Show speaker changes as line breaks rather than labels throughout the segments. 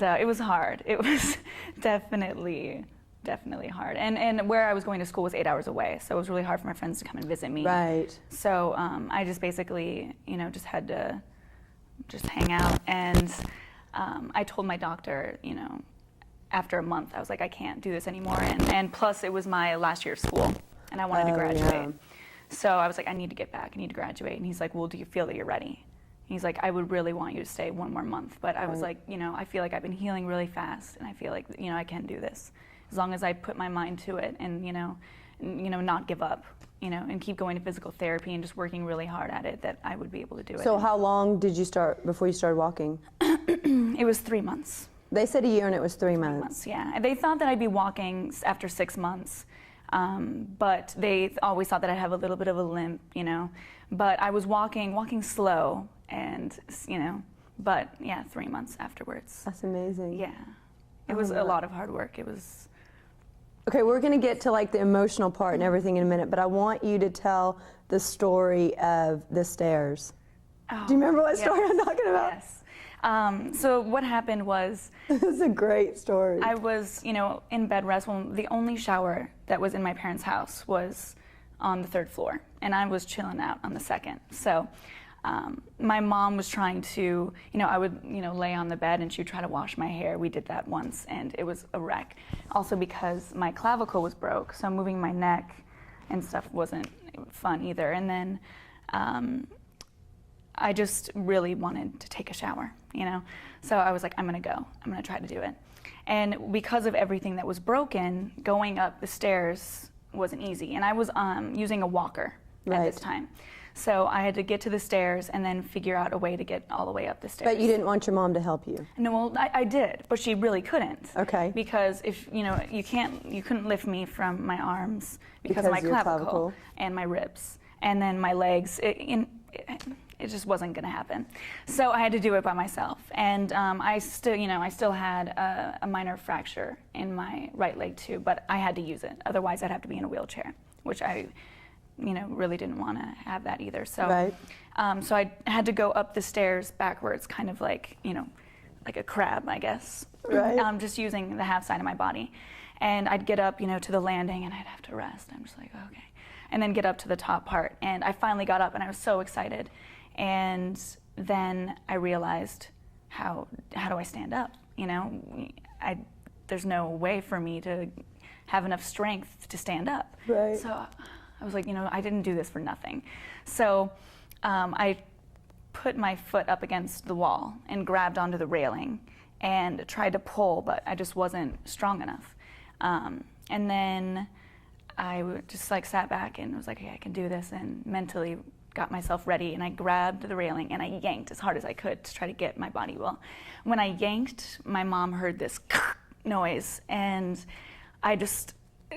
And it was hard. It was definitely hard. And where I was going to school was 8 hours away, so it was really hard for my friends to come and visit me.
Right.
So I just basically, just had to just hang out. And I told my doctor, after a month, I was like, I can't do this anymore. And plus, it was my last year of school, and I wanted to graduate.
Yeah.
So I was like, I need to get back. I need to graduate. And he's like, well, do you feel that you're ready? He's like, I would really want you to stay one more month. But I was like, I feel like I've been healing really fast, and I feel like, I can do this. As long as I put my mind to it and, not give up, and keep going to physical therapy and just working really hard at it, that I would be able to do it.
So how long did you start before you started walking?
It was 3 months.
They said a year and it was 3 months.
3 months, yeah. They thought that I'd be walking after 6 months, but they always thought that I'd have a little bit of a limp, But I was walking slow, and, but yeah, 3 months afterwards.
That's amazing.
Yeah. It was a lot of hard work. It was...
Okay, we're going to get to like the emotional part and everything in a minute, but I want you to tell the story of the stairs.
Oh,
do you remember what story I'm talking about?
Yes. So what happened was...
This is a great story.
I was, in bed rest. Well, the only shower that was in my parents' house was on the 3rd floor, and I was chilling out on the 2nd. So my mom was trying to, I would, lay on the bed and she would try to wash my hair. We did that once, and it was a wreck. Also because my clavicle was broke, so moving my neck and stuff wasn't fun either. And then I just really wanted to take a shower, So I was like, I'm gonna go. I'm gonna try to do it. And because of everything that was broken, going up the stairs wasn't easy. And I was using a walker at this time. So I had to get to the stairs and then figure out a way to get all the way up the stairs.
But you didn't want your mom to help you?
No, well, I did, but she really couldn't.
Okay.
Because if, you couldn't lift me from my arms because of my clavicle and my ribs. And then my legs, it just wasn't gonna happen. So I had to do it by myself. And I still had a minor fracture in my right leg too, but I had to use it. Otherwise I'd have to be in a wheelchair, which I really didn't want to have that either. So, so I had to go up the stairs backwards, kind of like, like a crab, I guess.
Right.
Just using the half side of my body. And I'd get up, to the landing, and I'd have to rest. I'm just like, okay. And then get up to the top part. And I finally got up, and I was so excited. And then I realized, how do I stand up? There's no way for me to have enough strength to stand up.
Right.
So I was like, I didn't do this for nothing. So I put my foot up against the wall and grabbed onto the railing and tried to pull, but I just wasn't strong enough. And then I just sat back and was like, okay, I can do this, and mentally got myself ready, and I grabbed the railing and I yanked as hard as I could to try to get my body well. When I yanked, my mom heard this noise, and I just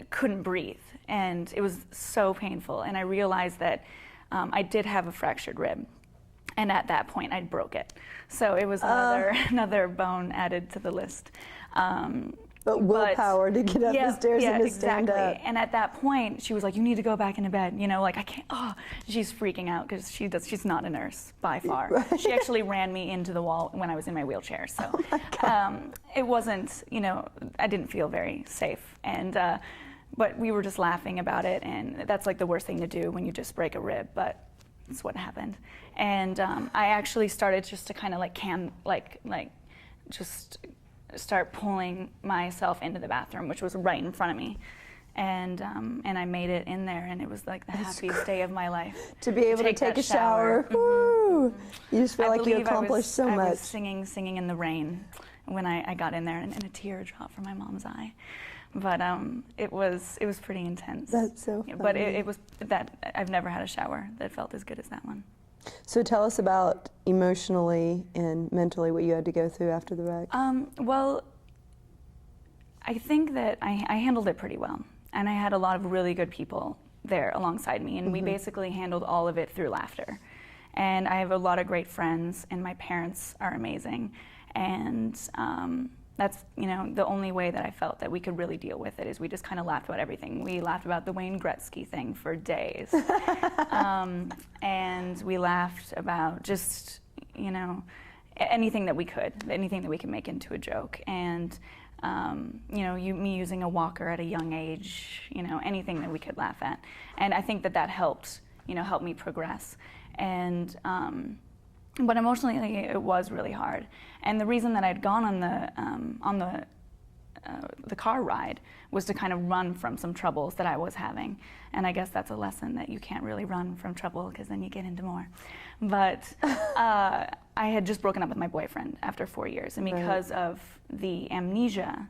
couldn't breathe. And it was so painful, and I realized that I did have a fractured rib, and at that point I broke it. So it was another bone added to the list.
But willpower to get up the stairs and to stand up.
And at that point, she was like, "You need to go back into bed." I can't. Oh, she's freaking out because she's not a nurse by far.
Right.
She actually ran me into the wall when I was in my wheelchair. So it wasn't. I didn't feel very safe. And but we were just laughing about it, and that's like the worst thing to do when you just break a rib. But it's what happened. And I actually started just to kind of just start pulling myself into the bathroom, which was right in front of me, and I made it in there, and it was like the happiest day of my life.
To be able to take a shower. Woo! You just feel like you accomplished so much.
I was singing in the rain when I got in there, and a tear dropped from my mom's eye. But it was pretty intense.
That's so funny.
But it was that I've never had a shower that felt as good as that one.
So tell us about emotionally and mentally what you had to go through after the wreck.
Well, I think that I handled it pretty well. And I had a lot of really good people there alongside me. And we basically handled all of it through laughter. And I have a lot of great friends, and my parents are amazing. And that's the only way that I felt that we could really deal with it is we just kind of laughed about everything. We laughed about the Wayne Gretzky thing for days. And we laughed about just, anything that we could make into a joke. And me using a walker at a young age, anything that we could laugh at. And I think that helped me progress. And but emotionally, it was really hard. And the reason that I'd gone on the car ride was to kind of run from some troubles that I was having. And I guess that's a lesson, that you can't really run from trouble, because then you get into more. But I had just broken up with my boyfriend after 4 years, and because of the amnesia,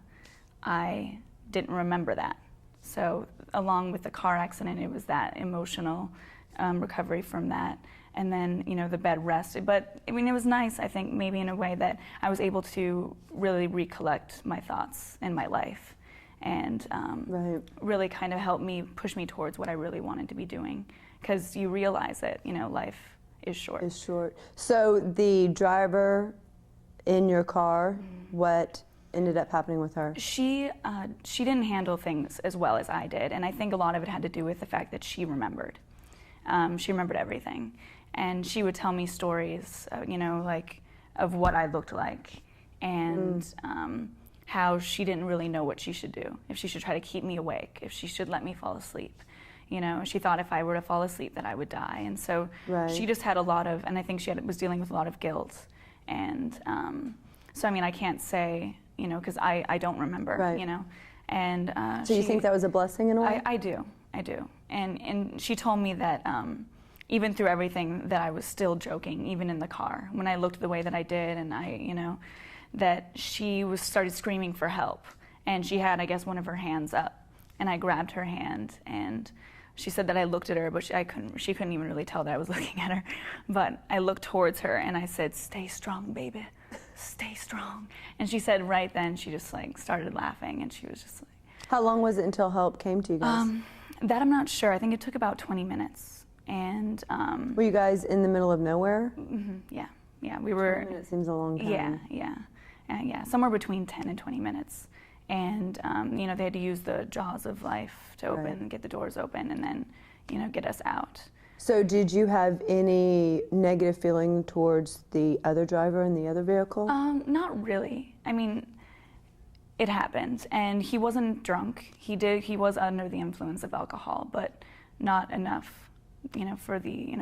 I didn't remember that. So along with the car accident, it was that emotional recovery from that. And then, the bed rest. But I mean, it was nice, I think, maybe in a way that I was able to really recollect my thoughts and my life, and really kind of help me, push me towards what I really wanted to be doing. Because you realize that, life is short.
Is short. So the driver in your car, what ended up happening with her?
She didn't handle things as well as I did, and I think a lot of it had to do with the fact that she remembered. She remembered everything. And she would tell me stories, like of what I looked like, and how she didn't really know what she should do, if she should try to keep me awake, if she should let me fall asleep. She thought if I were to fall asleep that I would die. And so she just had a lot of, and I think she was dealing with a lot of guilt. And so, I mean, I can't say, because I don't remember, And
so you think that was a blessing in a way?
I do. And she told me that even through everything, that I was still joking, even in the car. When I looked the way that I did, and that she started screaming for help. And she had, I guess, one of her hands up. And I grabbed her hand, and she said that I looked at her, but she couldn't even really tell that I was looking at her. But I looked towards her, and I said, "Stay strong, baby. Stay strong." And she said right then, she just started laughing, and she was just like.
How long was it until help came to you guys?
That I'm not sure. I think it took about 20 minutes. And
were you guys in the middle of nowhere?
Mm-hmm, yeah, we were.
20 minutes seems a long time.
Yeah, somewhere between 10 and 20 minutes. And they had to use the jaws of life to open, get the doors open, and then get us out.
So did you have any negative feeling towards the other driver in the other vehicle?
Not really. I mean, it happened, and he wasn't drunk. He was under the influence of alcohol, but not enough, for the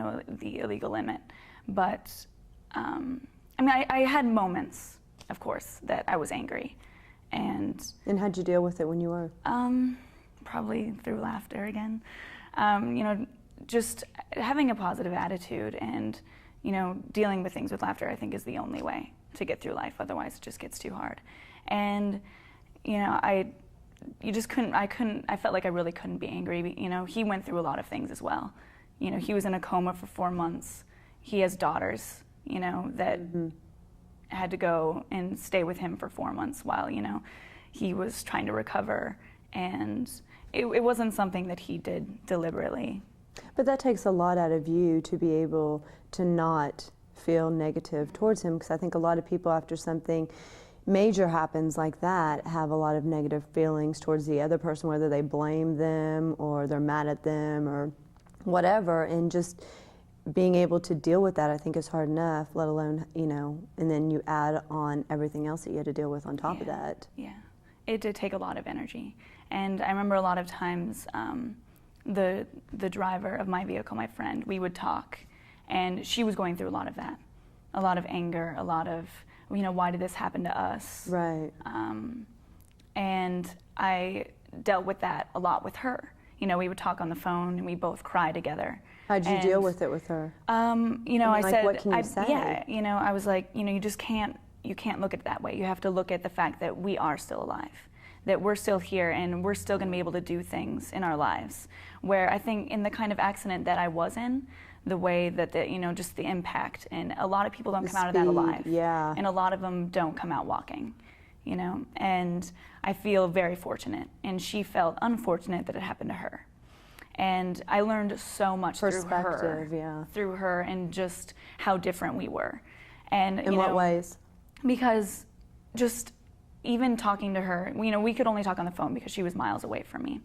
illegal limit. But I mean, I had moments, of course, that I was angry, and
how'd you deal with it when you were?
Probably through laughter again. Just having a positive attitude, and dealing with things with laughter, I think, is the only way to get through life. Otherwise, it just gets too hard. And I felt like I really couldn't be angry. He went through a lot of things as well. He was in a coma for 4 months. He has daughters, that had to go and stay with him for 4 months while, he was trying to recover. And it wasn't something that he did deliberately.
But that takes a lot out of you to be able to not feel negative towards him, because I think a lot of people, after something major happens like that, have a lot of negative feelings towards the other person, whether they blame them or they're mad at them or whatever. And just being able to deal with that, I think, is hard enough, let alone, and then you add on everything else that you had to deal with on top of that.
Yeah, it did take a lot of energy. And I remember a lot of times the driver of my vehicle, my friend, we would talk, and she was going through a lot of that, a lot of anger, a lot of, why did this happen to us?
Right.
And I dealt with that a lot with her. We would talk on the phone, and we both cry together.
How'd you deal with it with her?
I said,
what can you say?
Yeah, I was like, you just can't look at it that way. You have to look at the fact that we are still alive, that we're still here, and we're still going to be able to do things in our lives. Where I think in the kind of accident that I was in, the way that just the impact, and a lot of people don't come out of that alive.
Yeah.
And a lot of them don't come out walking, and I feel very fortunate, and she felt unfortunate that it happened to her. And I learned so much through her, and just how different we were. And
in what ways?
Because just even talking to her, we could only talk on the phone because she was miles away from me.